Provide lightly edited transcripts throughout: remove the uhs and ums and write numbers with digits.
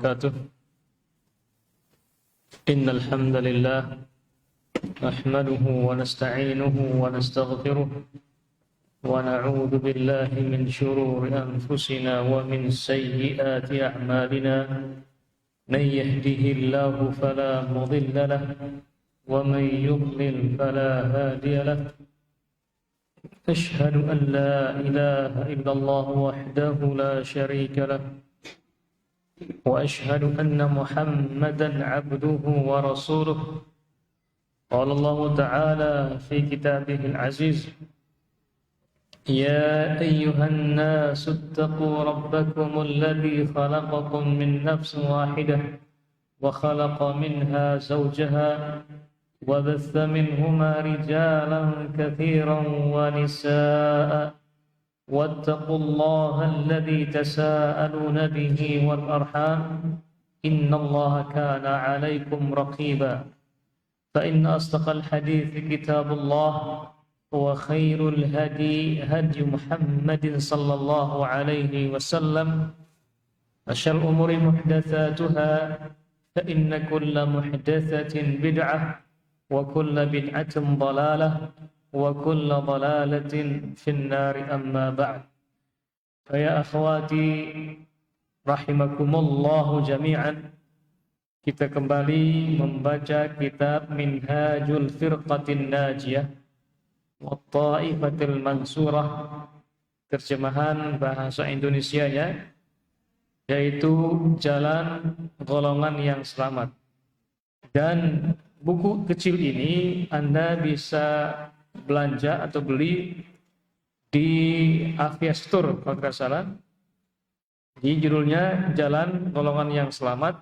وبركاته. إن الحمد لله نحمده ونستعينه ونستغفره ونعوذ بالله من شرور أنفسنا ومن سيئات أعمالنا. من يهده الله فلا مضل له ومن يضلل فلا هادي له. أشهد أن لا إله إلا الله وحده لا شريك له وأشهد أن محمدا عبده ورسوله. قال الله تعالى في كتابه العزيز: يا أيها الناس اتقوا ربكم الذي خلقكم من نفس واحدة وخلق منها زوجها وبث منهما رجالا كثيرا ونساء واتقوا الله الذي تساءلون به والأرحام إن الله كان عليكم رقيبا. فإن أصدق الحديث كتاب الله وخير الهدي هدي محمد صلى الله عليه وسلم. وشر الأمور محدثاتها فإن كل محدثة بدعة وكل بدعة ضلالة وكل ضلالة في النار. أما بعد، فيا أخواتي rahimakumullah jami'an, kita kembali membaca kitab Minhajul Firqatin Najiyah wa Ta'ifatil Mansurah, terjemahan bahasa Indonesianya yaitu Jalan Golongan yang Selamat. Dan buku kecil ini Anda bisa belanja atau beli di Avia Store kalau tidak salah. Di judulnya Jalan Golongan yang Selamat,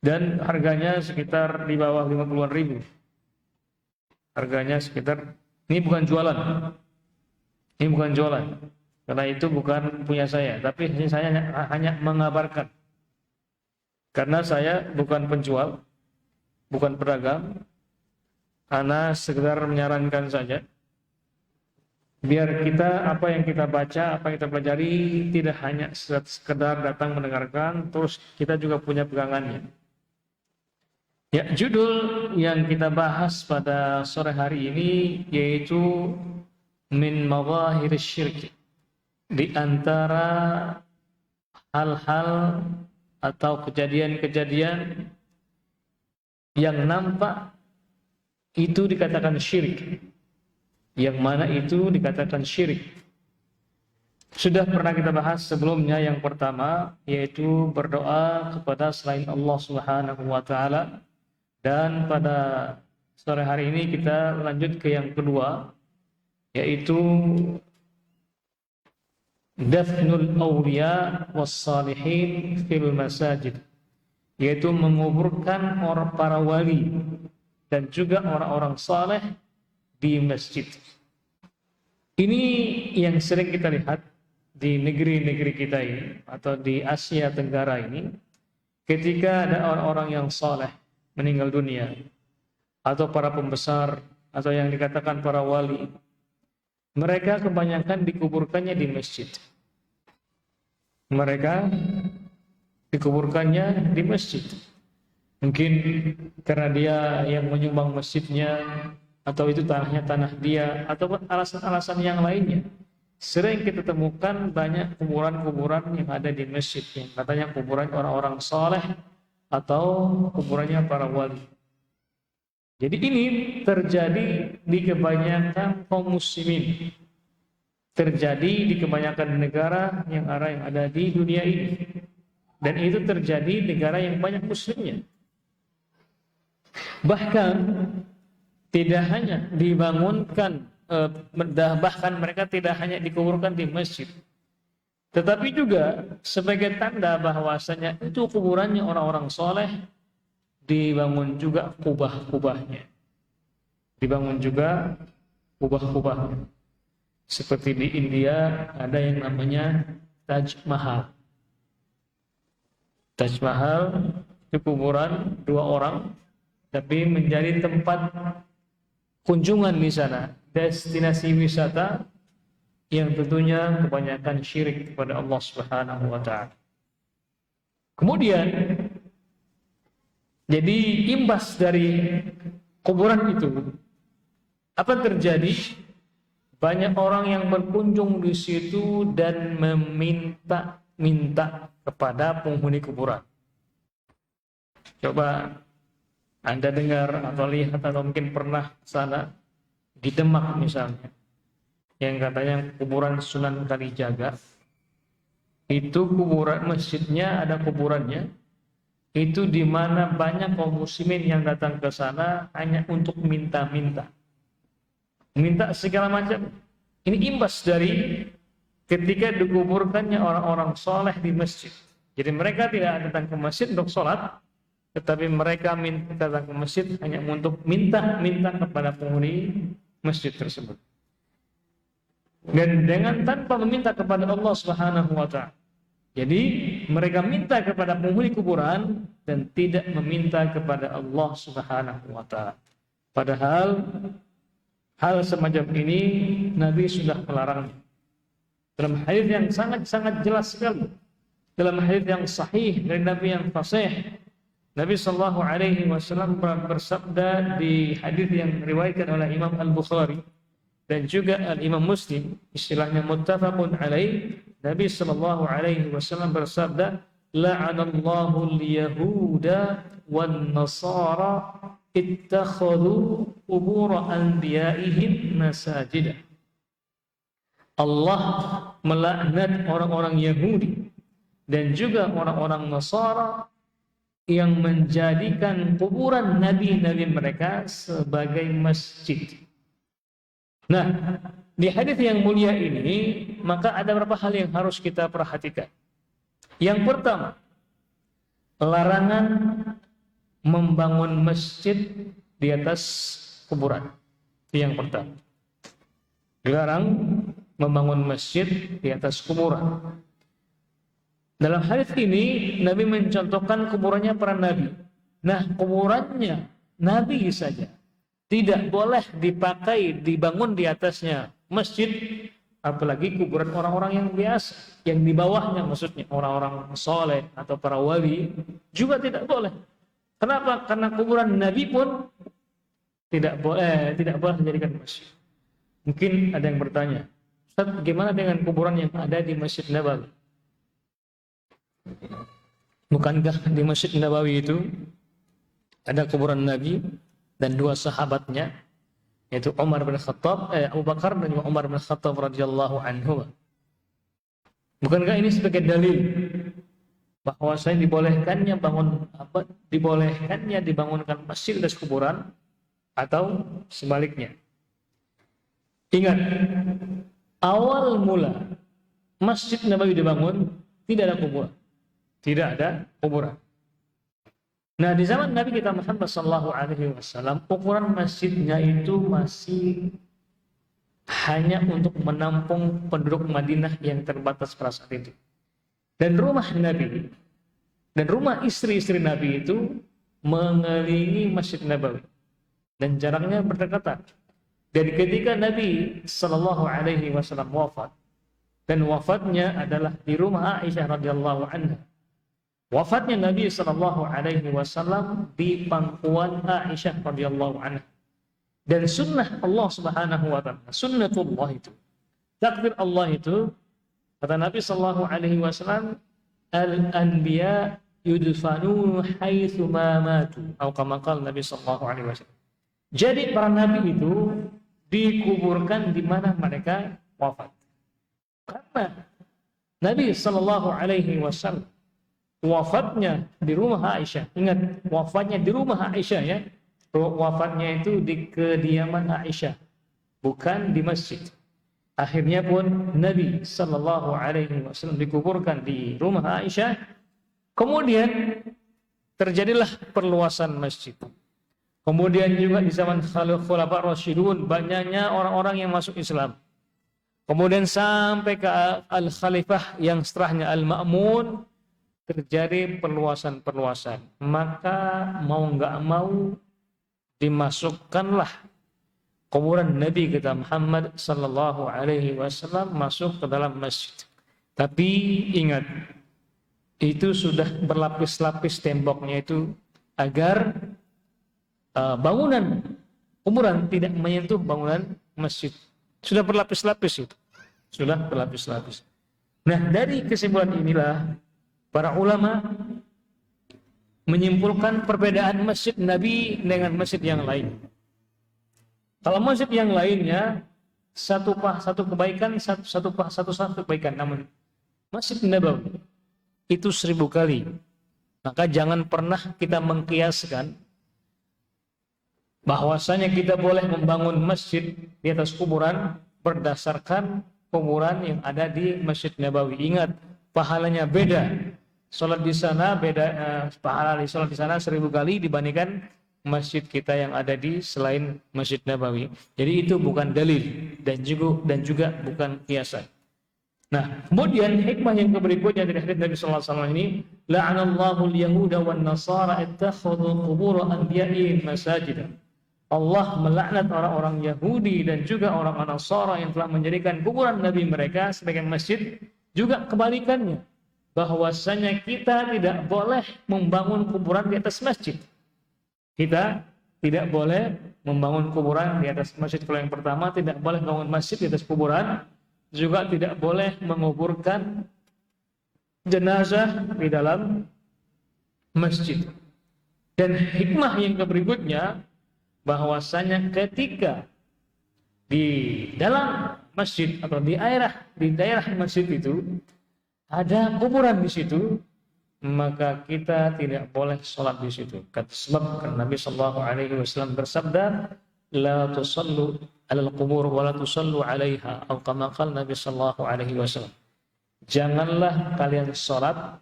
dan harganya sekitar di bawah 50-an ribu. Harganya sekitar, ini bukan jualan. Ini bukan jualan. Karena itu bukan punya saya, tapi saya hanya mengabarkan. Karena saya bukan penjual, bukan pedagang. Ana sekedar menyarankan saja. Biar kita, apa yang kita baca, apa yang kita pelajari, tidak hanya sekedar datang mendengarkan, terus kita juga punya pegangannya. Ya, judul yang kita bahas pada sore hari ini yaitu Min Mawahir Syirk. Di antara hal-hal atau kejadian-kejadian yang nampak itu dikatakan syirik, yang mana itu dikatakan syirik. Sudah pernah kita bahas sebelumnya. Yang pertama yaitu berdoa kepada selain Allah Subhanahu wa taala, dan pada sore hari ini kita lanjut ke yang kedua yaitu dafnul awliya was salihin fil masajid, yaitu menguburkan orang para wali dan juga orang-orang saleh di masjid. Ini yang sering kita lihat di negeri-negeri kita ini atau di Asia Tenggara ini, ketika ada orang-orang yang saleh meninggal dunia atau para pembesar atau yang dikatakan para wali, mereka kebanyakan dikuburkannya di masjid. Mereka dikuburkannya di masjid. Mungkin karena dia yang menyumbang masjidnya, atau itu tanahnya tanah dia, atau alasan-alasan yang lainnya. Sering kita temukan banyak kuburan-kuburan yang ada di masjid yang katanya kuburan orang-orang saleh atau kuburannya para wali. Jadi ini terjadi di kebanyakan kaum muslimin, terjadi di kebanyakan negara yang ada di dunia ini, dan itu terjadi di negara yang banyak muslimnya. Bahkan tidak hanya dibangunkan, bahkan mereka tidak hanya dikuburkan di masjid, tetapi juga sebagai tanda bahwasanya itu kuburannya orang-orang soleh, dibangun juga kubah-kubahnya. Dibangun juga kubah-kubahnya. Seperti di India ada yang namanya Taj Mahal. Taj Mahal itu kuburan dua orang, tapi menjadi tempat kunjungan di sana, destinasi wisata yang tentunya kebanyakan syirik kepada Allah Subhanahu wa taala. Kemudian jadi imbas dari kuburan itu, apa terjadi? Banyak orang yang berkunjung di situ dan meminta kepada penghuni kuburan. Coba Anda dengar atau lihat atau mungkin pernah sana di Demak misalnya, yang katanya kuburan Sunan Kalijaga. Itu kuburan, masjidnya ada kuburannya. Itu di mana banyak kaum muslimin yang datang ke sana hanya untuk minta-minta. Minta segala macam. Ini imbas dari ketika dikuburkannya orang-orang soleh di masjid. Jadi mereka tidak datang ke masjid untuk sholat, tetapi mereka datang ke masjid hanya untuk minta-minta kepada penghuni masjid tersebut. Dan dengan tanpa meminta kepada Allah Subhanahu wa ta'ala. Jadi mereka minta kepada penghuni kuburan dan tidak meminta kepada Allah Subhanahu wa ta'ala. Padahal hal semacam ini Nabi sudah melarangnya. Dalam hadis yang sangat-sangat jelas sekali. Dalam hadis yang sahih dari Nabi yang fasih, Nabi sallallahu alaihi wasallam bersabda di hadis yang diriwayatkan oleh Imam Al-Bukhari dan juga Al-Imam Muslim, istilahnya muttafaqun alaih. Nabi sallallahu alaihi wasallam bersabda, la'anallahu al-yahuda wan nasara ittakhadhu qubur anbiya'ihim masajida. Allah melaknat orang-orang Yahudi dan juga orang-orang Nasara yang menjadikan kuburan nabi-nabi mereka sebagai masjid. Nah, di hadis yang mulia ini, maka ada beberapa hal yang harus kita perhatikan. Yang pertama, larangan membangun masjid di atas kuburan. Itu yang pertama. Dilarang membangun masjid di atas kuburan. Dalam hadis ini, Nabi mencontohkan kuburannya para nabi. Nah, kuburannya nabi saja tidak boleh dibangun di atasnya masjid, apalagi kuburan orang-orang yang biasa, yang di bawahnya maksudnya orang-orang soleh atau para wali juga tidak boleh. Kenapa? Karena kuburan Nabi pun tidak boleh dijadikan masjid. Mungkin ada yang bertanya, Ustaz, bagaimana dengan kuburan yang ada di Masjid Nabawi? Bukankah di Masjid Nabawi itu ada kuburan Nabi dan dua sahabatnya, yaitu Umar bin Khattab, Abu Bakar dan Umar bin Khattab radhiyallahu anhu. Bukankah ini sebagai dalil bahwa saya dibolehkannya dibangunkan masjid atas kuburan atau sebaliknya? Ingat, awal mula Masjid Nabawi dibangun tidak ada kuburan. Tidak ada kuburan. Nah, di zaman Nabi kita Muhammad sallallahu alaihi wasallam, ukuran masjidnya itu masih hanya untuk menampung penduduk Madinah yang terbatas pada saat itu. Dan rumah Nabi dan rumah istri-istri Nabi itu mengelilingi Masjid Nabawi dan jaraknya berdekatan. Dan ketika Nabi sallallahu alaihi wasallam wafat, dan wafatnya adalah di rumah Aisyah radhiyallahu anha. Wafatnya Nabi sallallahu alaihi wasallam di pangkuan Aisyah radhiyallahu anha. Dan sunnah Allah Subhanahu wa taala, sunnatullah itu, takdir Allah itu, kata Nabi sallallahu alaihi wasallam, al-anbiya yudfanu haitsu ma matu, atau kama qala Nabi sallallahu alaihi wasallam. Jadi para nabi itu dikuburkan di mana mereka wafat. Karena Nabi sallallahu alaihi wasallam wafatnya di rumah Aisyah. Ingat, wafatnya di rumah Aisyah ya. Wafatnya itu di kediaman Aisyah, bukan di masjid. Akhirnya pun Nabi sallallahu alaihi wasallam dikuburkan di rumah Aisyah. Kemudian terjadilah perluasan masjid. Kemudian juga di zaman Khulafaur Rasyidun banyaknya orang-orang yang masuk Islam. Kemudian sampai ke Al-Khalifah yang setelahnya Al-Ma'mun, terjadi perluasan-perluasan. Maka mau nggak mau dimasukkanlah kuburan Nabi kita Muhammad sallallahu alaihi wasallam masuk ke dalam masjid. Tapi ingat, itu sudah berlapis-lapis temboknya itu agar bangunan kuburan tidak menyentuh bangunan masjid. Sudah berlapis-lapis itu. Sudah berlapis-lapis. Nah, dari kesimpulan inilah para ulama menyimpulkan perbedaan masjid Nabi dengan masjid yang lain. Kalau masjid yang lainnya satu kebaikan, satu kebaikan, namun Masjid Nabawi itu 1000 kali. Maka jangan pernah kita mengkiaskan bahwasanya kita boleh membangun masjid di atas kuburan berdasarkan kuburan yang ada di Masjid Nabawi. Ingat, pahalanya beda. Salat di sana beda, pahala di salat di sana 1000 kali dibandingkan masjid kita yang ada di selain Masjid Nabawi. Jadi itu bukan dalil dan juga bukan kiasan. Nah, kemudian hikmah yang berikutnya dari hadits Nabi sallallahu alaihi wasallam ini, la'anallahu al-yahuda wan nasara ittakhadhu qubur anbiya'ihim masajida. Allah melaknat orang-orang Yahudi dan juga orang-orang Nasara yang telah menjadikan kuburan nabi mereka sebagai masjid. Juga kebalikannya, bahwasanya kita tidak boleh membangun kuburan di atas masjid. Kita tidak boleh membangun kuburan di atas masjid. Kalau yang pertama, tidak boleh membangun masjid di atas kuburan. Juga tidak boleh menguburkan jenazah di dalam masjid. Dan hikmah yang berikutnya, bahwasanya ketika di dalam masjid atau di daerah masjid itu ada kuburan di situ, maka kita tidak boleh sholat di situ. Sebab Nabi Shallallahu Alaihi Wasallam bersabda, la tusallu alal qubur wa la tusallu alaiha, atau kama qala Nabi Shallallahu Alaihi Wasallam, janganlah kalian sholat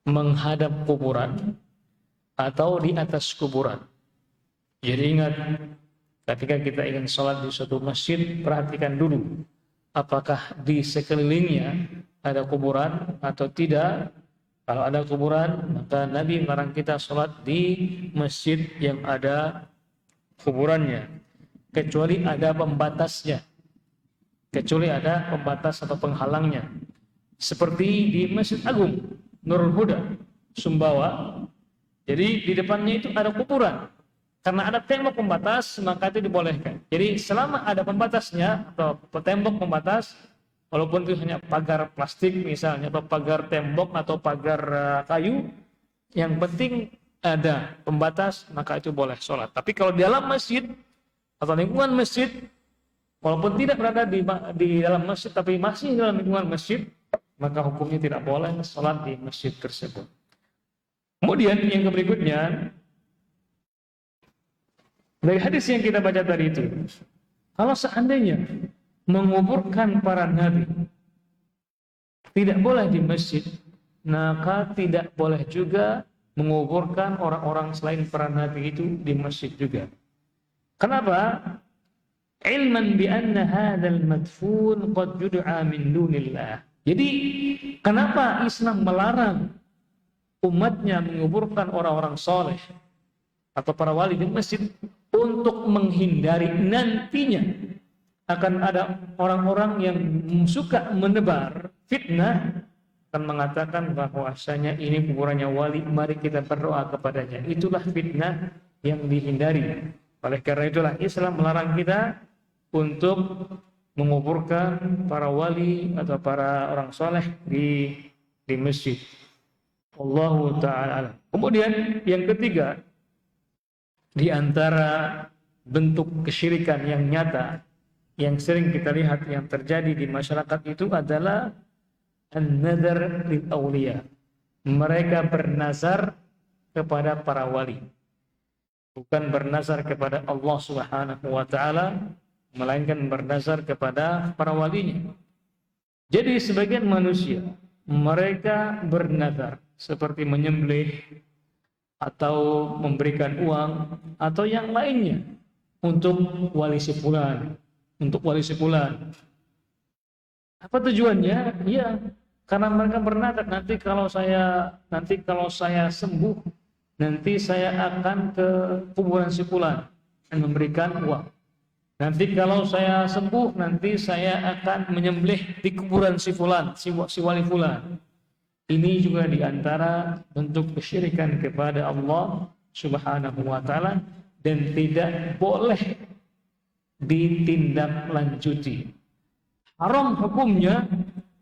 menghadap kuburan atau di atas kuburan. Jadi ingat, ketika kita ingin sholat di suatu masjid, perhatikan dulu apakah di sekelilingnya ada kuburan atau tidak. Kalau ada kuburan, maka Nabi melarang kita sholat di masjid yang ada kuburannya, kecuali ada pembatasnya, kecuali ada pembatas atau penghalangnya, seperti di Masjid Agung Nurul Huda Sumbawa. Jadi di depannya itu ada kuburan, karena ada tembok pembatas maka itu dibolehkan. Jadi selama ada pembatasnya atau tembok pembatas, walaupun itu hanya pagar plastik misalnya, atau pagar tembok atau pagar kayu, yang penting ada pembatas, maka itu boleh sholat. Tapi kalau di dalam masjid atau lingkungan masjid, walaupun tidak berada di dalam masjid tapi masih dalam lingkungan masjid, maka hukumnya tidak boleh sholat di masjid tersebut. Kemudian yang berikutnya, dari hadis yang kita baca tadi itu, kalau seandainya menguburkan para nabi tidak boleh di masjid, maka tidak boleh juga menguburkan orang-orang selain para nabi itu di masjid juga. Kenapa? Ilman bi anna hadzal madfun qad yud'a min dunillah. Jadi kenapa Islam melarang umatnya menguburkan orang-orang soleh atau para wali di masjid? Untuk menghindari nantinya akan ada orang-orang yang suka menebar fitnah, akan mengatakan bahwasanya ini kuburannya wali, mari kita berdoa kepadanya. Itulah fitnah yang dihindari. Oleh karena itulah Islam melarang kita untuk menguburkan para wali atau para orang soleh di masjid. Wallahu ta'ala. Kemudian yang ketiga, di antara bentuk kesyirikan yang nyata yang sering kita lihat yang terjadi di masyarakat itu adalah an-nadhar lil awliya. Mereka bernazar kepada para wali, bukan bernazar kepada Allah Subhanahu wa taala, melainkan bernazar kepada para walinya. Jadi sebagian manusia mereka bernazar seperti menyembelih atau memberikan uang atau yang lainnya untuk wali si fulan, untuk wali si fulan. Apa tujuannya? Ya, karena mereka bernazar, nanti kalau saya sembuh, nanti saya akan ke kuburan si fulan dan memberikan uang. Nanti kalau saya sembuh, nanti saya akan menyembelih di kuburan si fulan, si wali fulan. Ini juga diantara bentuk kesyirikan kepada Allah Subhanahu wa ta'ala dan tidak boleh ditindaklanjuti. Haram hukumnya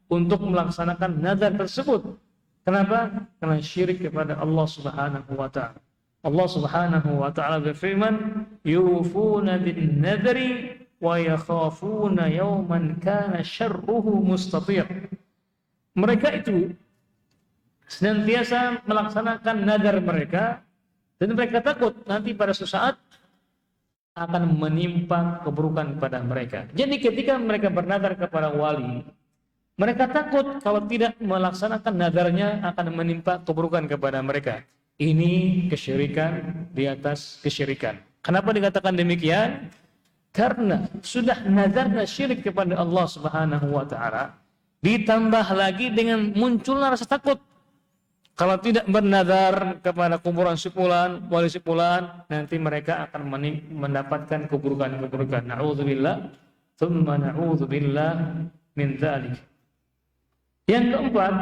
untuk melaksanakan nazar tersebut. Kenapa? Karena syirik kepada Allah Subhanahu wa ta'ala. Allah Subhanahu wa ta'ala berfirman, "Yufuna bin nadri wa yakhafuna yawman kana syarruhu mustatir." Mereka itu senantiasa melaksanakan nazar mereka dan mereka takut nanti pada suatu saat akan menimpa keburukan kepada mereka. Jadi ketika mereka bernazar kepada wali, mereka takut kalau tidak melaksanakan nazarnya akan menimpa keburukan kepada mereka. Ini kesyirikan di atas kesyirikan. Kenapa dikatakan demikian? Karena sudah nazarnya syirik kepada Allah Subhanahu wa ta'ala, ditambah lagi dengan munculnya rasa takut. Kalau tidak bernazar kepada kuburan sepulan, wali sepulan, nanti mereka akan mendapatkan keburukan-keburukan. Na'udzubillah, thumma na'udzubillah min dzalik. Yang keempat,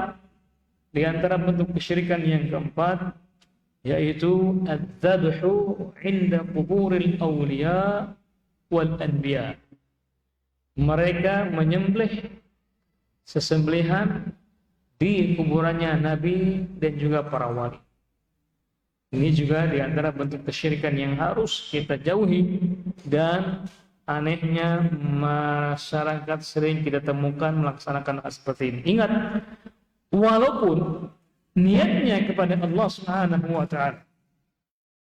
di antara bentuk kesyirikan yang keempat, yaitu adzabhu 'inda quburil awliya wal anbiya. Mereka menyembelih sesembelihan di kuburannya Nabi dan juga para wali. Ini juga di antara bentuk kesyirikan yang harus kita jauhi, dan anehnya masyarakat sering kita temukan melaksanakan hal seperti ini. Ingat, walaupun niatnya kepada Allah Subhanahu wa ta'ala,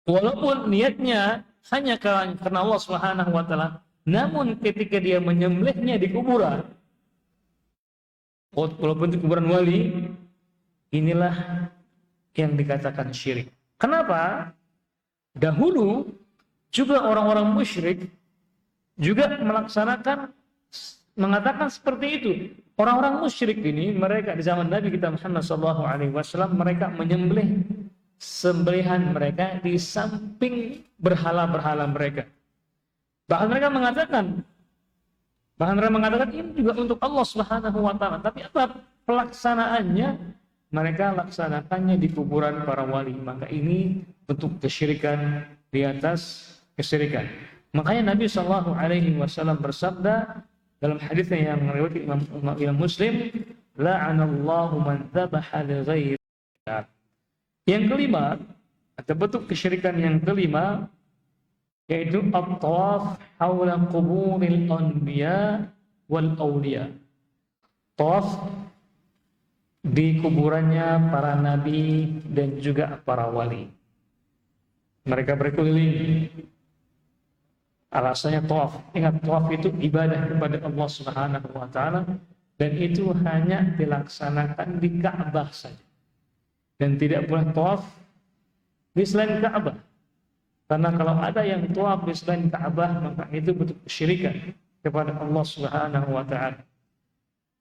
walaupun niatnya hanya karena Allah Subhanahu wa ta'ala, namun ketika dia menyembelihnya di kuburan, walaupun itu kuburan wali, inilah yang dikatakan syirik. Kenapa? Dahulu juga orang-orang musyrik juga mengatakan seperti itu. Orang-orang musyrik ini, mereka di zaman Nabi kita Muhammad SAW, mereka menyembelih sembelihan mereka di samping berhala-berhala mereka. Bahkan mereka mengatakan ini juga untuk Allah Subhanahu wa ta'ala. Tapi apa pelaksanaannya? Mereka laksanakannya di kuburan para wali. Maka ini bentuk kesyirikan di atas kesyirikan. Makanya Nabi SAW bersabda dalam hadisnya yang riwayat Imam Muslim, la'anallahu man dzabaha li ghairi. Yang kelima, atau bentuk kesyirikan yang kelima, yaitu at-tawaf haula quburil anbiya wal awliya. Tawaf di kuburannya para nabi dan juga para wali. Mereka berkeliling. Alasannya tawaf. Ingat, tawaf itu ibadah kepada Allah Subhanahu wa ta'ala, dan itu hanya dilaksanakan di Ka'bah saja. Dan tidak boleh tawaf di selain Ka'bah. Karena kalau ada yang tawaf di selain Ka'bah, maka itu bentuk kesyirikan kepada Allah Subhanahu wa ta'ala.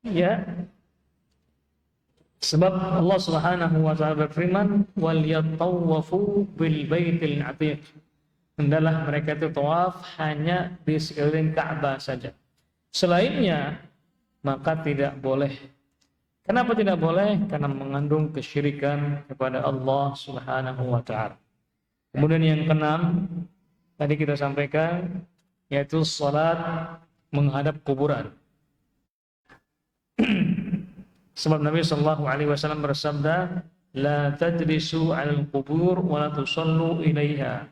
Ya. Sebab Allah Subhanahu wa ta'ala berfirman, "Wal yatawafu bil baitil 'atiq." Hendaklah mereka itu tawaf hanya di sekeliling Ka'bah saja. Selainnya maka tidak boleh. Kenapa tidak boleh? Karena mengandung kesyirikan kepada Allah Subhanahu wa ta'ala. Kemudian yang keenam, tadi kita sampaikan, yaitu salat menghadap kuburan. Sebab Nabi sallallahu alaihi wasallam bersabda, "La tajlisu 'alal qubur wa la tusallu ilaiha."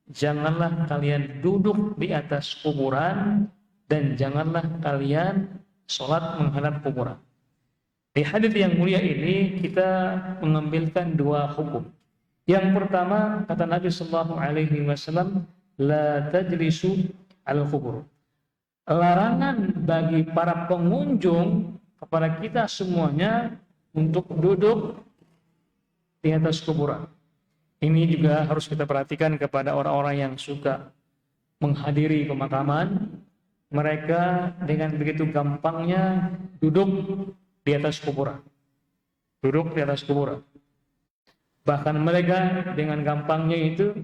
Janganlah kalian duduk di atas kuburan dan janganlah kalian salat menghadap kuburan. Di hadis yang mulia ini kita mengambilkan dua hukum. Yang pertama, kata Nabi sallallahu alaihi wasallam, la tajlisu al-qubur. Larangan bagi para pengunjung kepada kita semuanya untuk duduk di atas kuburan. Ini juga harus kita perhatikan kepada orang-orang yang suka menghadiri pemakaman. Mereka dengan begitu gampangnya duduk di atas kuburan. Duduk di atas kuburan. Bahkan mereka dengan gampangnya itu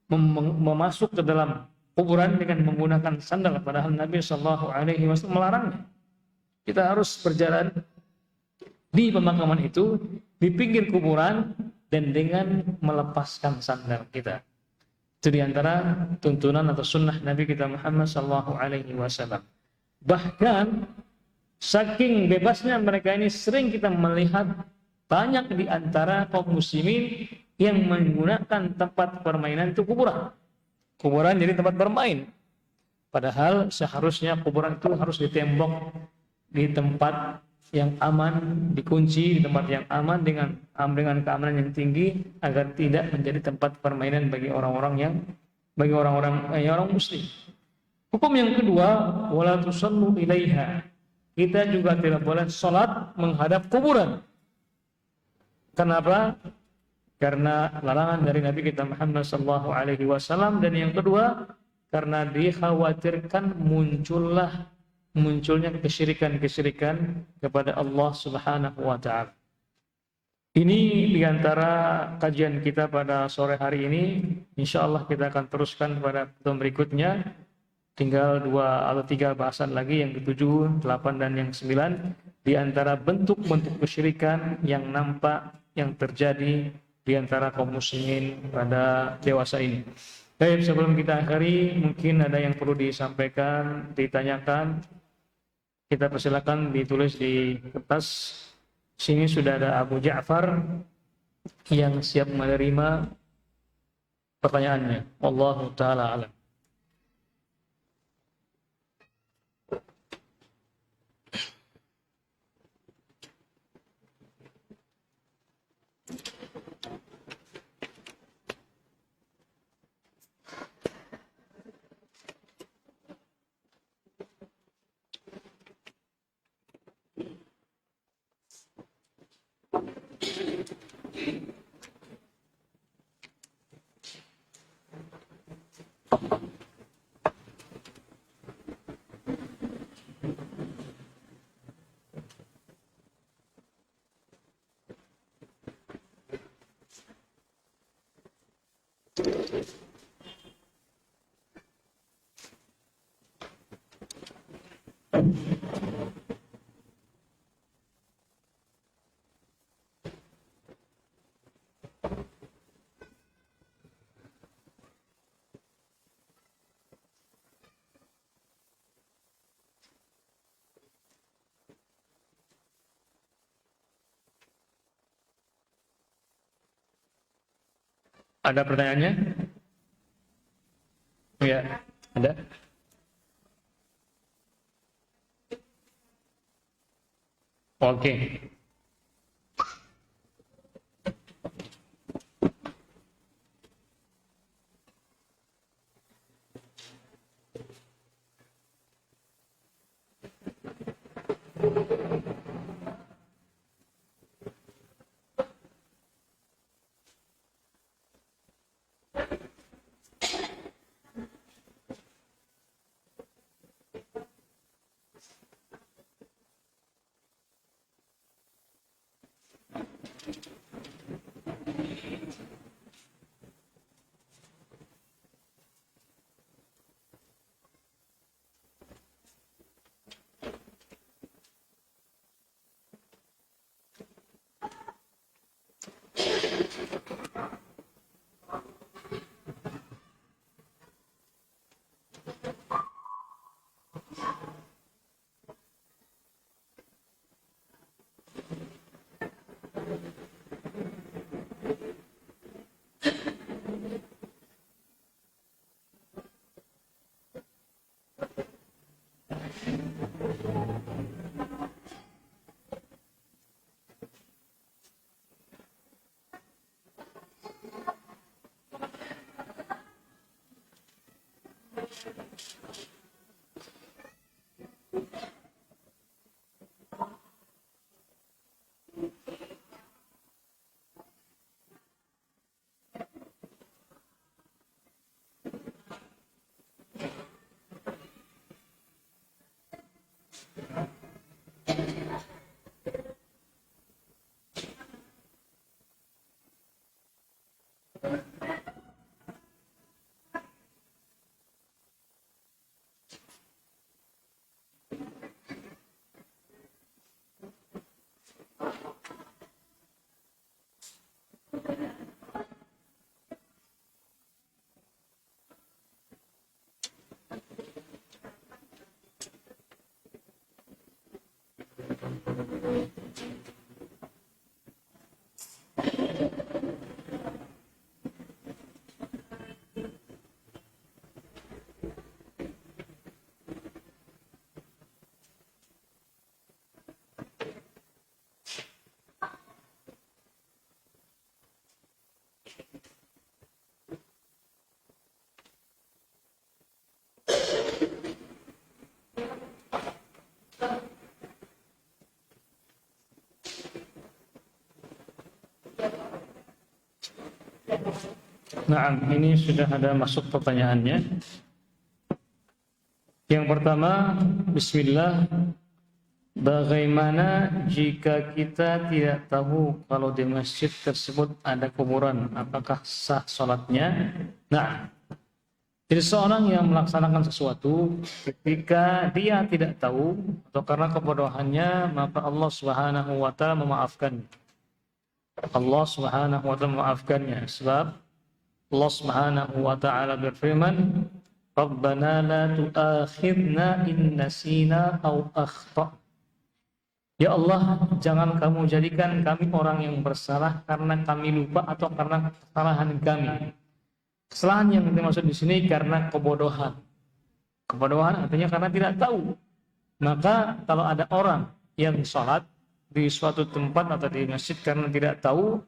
memasuk ke dalam kuburan dengan menggunakan sandal, padahal Nabi sallallahu alaihi wasallam melarangnya. Kita harus berjalan di pemakaman itu di pinggir kuburan dan dengan melepaskan sandal kita. Itu diantara tuntunan atau sunnah Nabi kita Muhammad sallallahu alaihi wasallam. Bahkan saking bebasnya mereka ini, sering kita melihat banyak di antara kaum muslimin yang menggunakan tempat permainan itu kuburan. Kuburan jadi tempat bermain. Padahal seharusnya kuburan itu harus ditembok di tempat yang aman, dikunci di tempat yang aman dengan keamanan yang tinggi agar tidak menjadi tempat permainan bagi orang-orang orang muslim. Hukum yang kedua, wala tusallu ilaiha. Kita juga tidak boleh salat menghadap kuburan. Kenapa? Karena larangan dari Nabi kita Muhammad sallallahu alaihi wasallam, dan yang kedua karena dikhawatirkan munculnya kesyirikan kepada Allah Subhanahu wa taala. Ini diantara kajian kita pada sore hari ini. Insyaallah kita akan teruskan pada pertemuan berikutnya. Tinggal 2 atau 3 bahasan lagi, yang ke-7, 8 dan yang 9, di antara bentuk-bentuk kesyirikan yang nampak yang terjadi di antara kaum muslimin pada dewasa ini. Baik, sebelum kita akhiri, mungkin ada yang perlu disampaikan, ditanyakan. Kita persilakan ditulis di kertas. Sini sudah ada Abu Ja'far yang siap menerima pertanyaannya. Wallahu taala alam. Ada pertanyaannya? Ya, ada. Oke. Nah, ini sudah ada masuk pertanyaannya. Yang pertama, bismillah, bagaimana jika kita tidak tahu kalau di masjid tersebut ada kuburan, apakah sah sholatnya? Nah, jadi seorang yang melaksanakan sesuatu ketika dia tidak tahu atau karena kebodohannya, maka Allah Subhanahu wa taala memaafkan. Allah Subhanahu wa taala memaafkannya sebab Allah Subhanahu wa taala berfirman, "Rabbana la tu'akhidna in nasina aw akhtana." Ya Allah, jangan kamu jadikan kami orang yang bersalah karena kami lupa atau karena kesalahan kami. Kesalahan yang dimaksud di sini karena kebodohan. Kebodohan artinya karena tidak tahu. Maka kalau ada orang yang sholat di suatu tempat atau di masjid karena tidak tahu,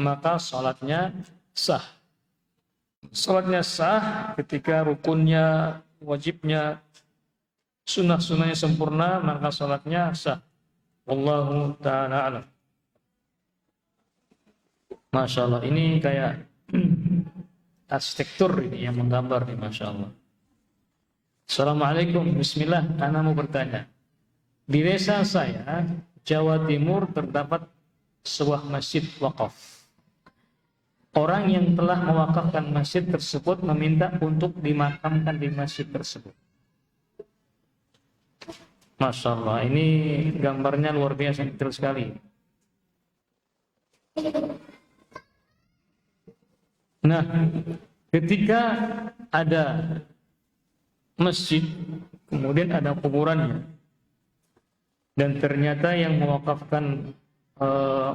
maka sholatnya sah. Sholatnya sah ketika rukunnya, wajibnya, sunnah-sunnahnya sempurna, maka sholatnya sah. Wallahu ta'ala alam. Masya Allah, ini kayak arsitektur ini yang menggambar nih, Masya Allah. Assalamualaikum, bismillah, ana mau bertanya. Di desa saya, Jawa Timur, terdapat sebuah masjid wakaf. Orang yang telah mewakafkan masjid tersebut meminta untuk dimakamkan di masjid tersebut. Masya Allah, ini gambarnya luar biasa, detail sekali. Nah, ketika ada masjid, kemudian ada kuburannya, dan ternyata yang mewakafkan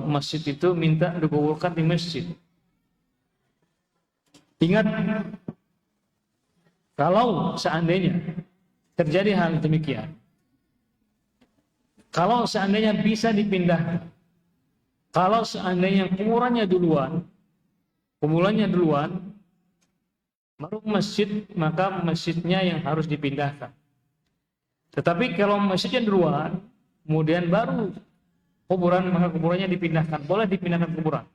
masjid itu minta dikuburkan di masjid. Ingat, kalau seandainya terjadi hal demikian, kalau seandainya bisa dipindahkan, kalau seandainya kuburannya duluan, baru masjid, maka masjidnya yang harus dipindahkan. Tetapi kalau masjidnya duluan, kemudian baru kuburan, maka kuburannya dipindahkan. Boleh dipindahkan kuburan.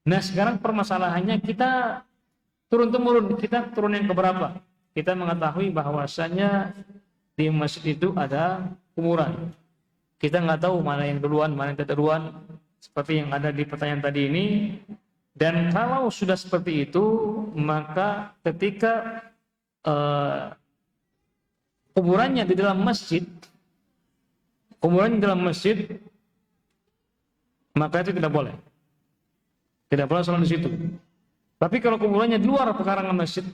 Nah, sekarang permasalahannya kita turun-temurun, kita turun yang keberapa? Kita mengetahui bahwasanya di masjid itu ada kuburan. Kita nggak tahu mana yang duluan, mana yang tidak duluan, seperti yang ada di pertanyaan tadi ini. Dan kalau sudah seperti itu, maka ketika kuburannya di dalam masjid, maka itu tidak boleh. Tidak boleh sholat di situ. Tapi kalau kuburannya di luar pekarangan masjid,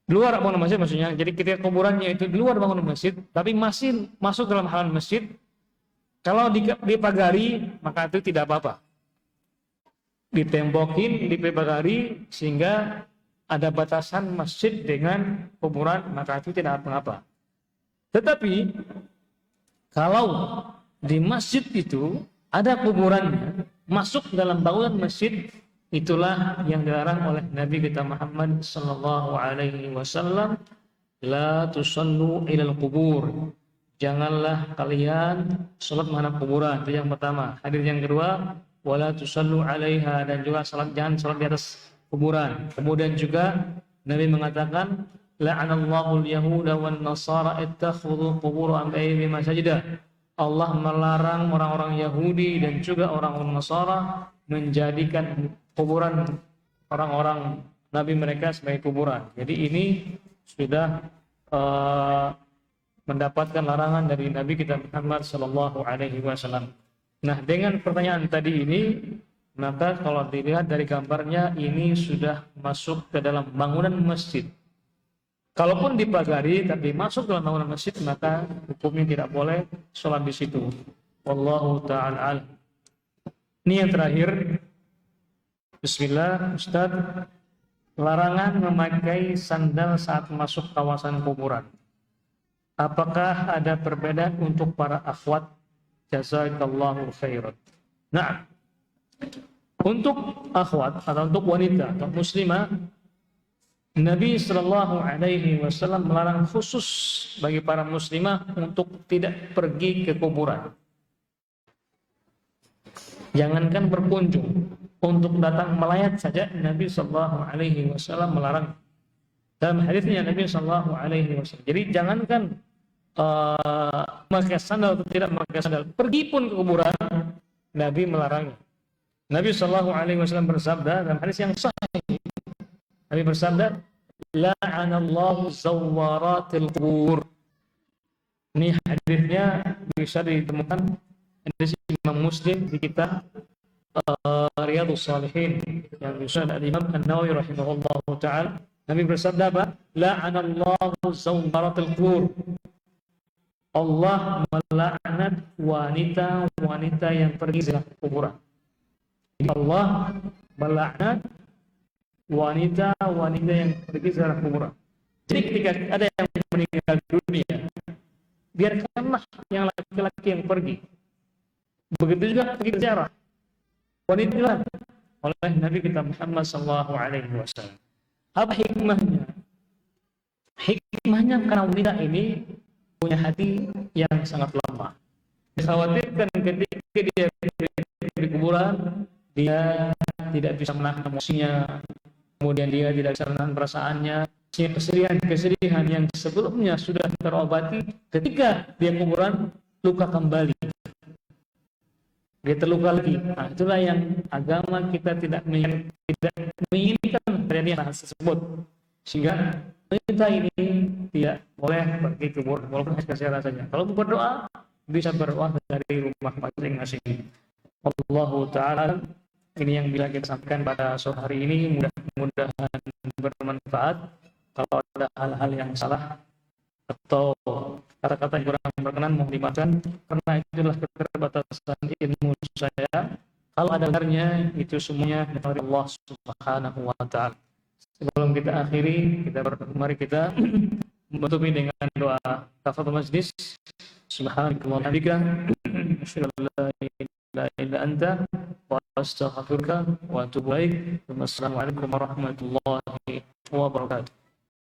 di luar bangunan masjid maksudnya, jadi ketika kuburannya itu di luar bangunan masjid, tapi masih masuk dalam halaman masjid, kalau dipagari, maka itu tidak apa-apa. Ditembokin, dipagari, sehingga ada batasan masjid dengan kuburan, maka itu tidak apa-apa. Tetapi kalau di masjid itu ada kuburannya, masuk dalam bangunan masjid, itulah yang dilarang oleh Nabi kita Muhammad sallallahu alaihi wasallam, la tusallu ilal kubur. Janganlah kalian salat menghadap kuburan. Itu yang pertama. Hadis yang kedua, wala tusallu alaiha, dan juga jangan salat di atas kuburan. Kemudian juga Nabi mengatakan, la'anallahu al-yahuda wan nasara ittakhadhu qubur anbiya'ihim masajida. Allah melarang orang-orang Yahudi dan juga orang-orang Nasara menjadikan kuburan orang-orang nabi mereka sebagai kuburan. Jadi ini sudah mendapatkan larangan dari Nabi kita Muhammad sallallahu alaihi wasallam. Nah, dengan pertanyaan tadi ini, maka kalau dilihat dari gambarnya, ini sudah masuk ke dalam bangunan masjid. Kalaupun dipagari tapi masuk dalam bangunan masjid, maka hukumnya tidak boleh sholat di situ. Wallahu ta'ala alam. Ini yang terakhir. Bismillah, Ustaz. Larangan memakai sandal saat masuk kawasan kuburan. Apakah ada perbedaan untuk para akhwat? Jazakallahu khairan. Nah, untuk akhwat atau untuk wanita atau muslimah, Nabi Shallallahu Alaihi Wasallam melarang khusus bagi para muslimah untuk tidak pergi ke kuburan. Jangankan berkunjung, untuk datang melayat saja Nabi Shallallahu Alaihi Wasallam melarang. Dalam hadisnya Nabi Shallallahu Alaihi Wasallam. Jadi jangankan memakai sandal atau tidak memakai sandal, pergi pun ke kuburan Nabi melarangnya. Nabi Shallallahu Alaihi Wasallam bersabda dalam hadis yang sahih. Nabi bersabda, "La'anallahu zawwaratil qubur." Ini hadisnya bisa ditemukan hadis Imam Muslim di kitab Riyadhus Shalihin yang disebut Imam An-Nawawi rahimahullahu taala. Nabi bersabda apa? La'anallahu zawwaratil qubur. Allah melaknat wanita-wanita yang pergi ziarah kuburan. Allah melaknat wanita-wanita yang pergi ziarah kuburan. Jadi ketika ada yang meninggal dunia, biarkanlah yang laki-laki yang pergi. Begitu juga pergi ziarah wanita oleh Nabi kita Muhammad sallallahu alaihi wasallam. Apa hikmahnya? Hikmahnya karena wanita ini punya hati yang sangat lemah. Dikhawatirkan ketika dia di kuburan, dia tidak bisa menahan emosinya, kemudian dia tidak bisa menahan perasaannya, kesedihan yang sebelumnya sudah terobati, ketika dia kuburan luka kembali, dia terluka lagi. Nah, itulah yang agama kita tidak menginginkan terjadi hal tersebut, sehingga wanita ini tidak boleh pergi ke kuburan walaupun hanya rasanya. Kalau berdoa bisa berdoa dari rumah masing-masing. Allahu ta'ala, ini yang bisa kita sampaikan pada sore hari ini, mudah-mudahan bermanfaat. Kalau ada hal-hal yang salah atau kata-kata yang kurang berkenan mohon dimaafkan, karena itulah keterbatasan ilmu saya. Kalau ada benarnya itu semuanya dari Allah Subhanahu wa taala. Sebelum kita akhiri, mari kita menutupi dengan doa kafaratul majlis. Subhanakallahumma wa bihamdika, asyhadu an la ilaha illa anta wa astaghfiruka wa atubu ilaik. Wassalamualaikum warahmatullahi wabarakatuh.